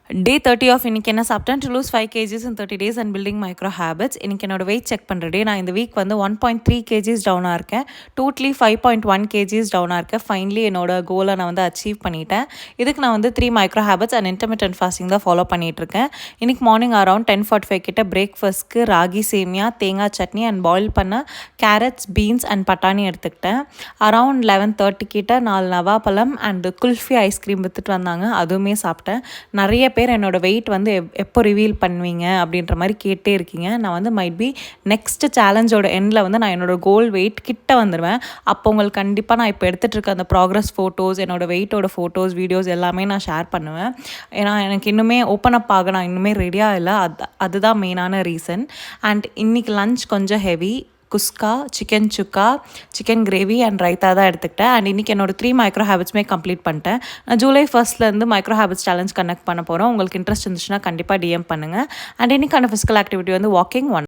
Day 30 of இன்னைக்கு என்ன சாப்பிட்டேன் to lose 5 kgs in 30 days and building micro habits. இன்னைக்கு என்னோட வெயிட் செக் பண்ணுற டே. நான் இந்த வீக் வந்து 1.3 kgs டவுனாக இருக்கேன். டோட்டலி 5.1 kgs டவுனாக இருக்கேன். ஃபைனலி என்னோட கோலை நான் வந்து அச்சீவ் பண்ணிட்டேன். இதுக்கு நான் வந்து 3 micro habits and intermittent fasting தான் ஃபாலோ பண்ணிகிட்ருக்கேன். இன்றைக்கி மார்னிங் அரௌண்ட் 10:45 கிட்ட பிரேக்ஃபாஸ்ட்க்கு ராகி சேமியா, தேங்காய் சட்னி அண்ட் பாயில் பண்ண கேரட்ஸ், பீன்ஸ் அண்ட் பட்டாணி எடுத்துக்கிட்டேன். அரவுண்ட் 11:30 கிட்ட 4 நவாப்பழம் அண்ட் குல்ஃபி ஐஸ்கிரீம் விற்றுட்டு வந்தாங்க, அதுவுமே சாப்பிட்டேன். நிறைய பேர் என்னோடய வெயிட் வந்து எப்போ ரிவீல் பண்ணுவீங்க அப்படின்ற மாதிரி கேட்டே இருக்கீங்க. நான் வந்து மைட் பி நெக்ஸ்ட்டு சேலஞ்சோட எண்டில் வந்து நான் என்னோடய கோல் வெயிட் கிட்ட வந்துடுவேன். அப்போ உங்களுக்கு கண்டிப்பாக நான் இப்போ எடுத்துகிட்டு இருக்க அந்த ப்ராக்ரஸ் ஃபோட்டோஸ், என்னோடய வெயிட்டோட ஃபோட்டோஸ், வீடியோஸ் எல்லாமே நான் ஷேர் பண்ணுவேன். ஏன்னா எனக்கு இன்னுமே ஓப்பன் அப் ஆக நான் இன்னுமே ரெடியாக இல்லை. அதுதான் மெயினான ரீசன். அண்ட் இன்றைக்கி லன்ச் கொஞ்சம் heavy. Kuska, chicken chukka, chicken gravy and raita தான் எடுத்துக்கிட்டேன். அண்ட் இன்றைக்கி என்னோடய 3 மைக்ரோ ஹேபிட்ஸுமே கம்ப்ளீட் பண்ணிட்டேன். நான் July 1 micro habits challenge connect பண்ண போகிறோம். உங்களுக்கு இன்ட்ரெஸ்ட் இருந்துச்சுன்னா கண்டிப்பாக டிஎம் பண்ணுங்கள். அண்ட் இன்றைக்கான ஃபிசிக்கல் ஆக்டிவிட்டி வந்து வாக்கிங் 1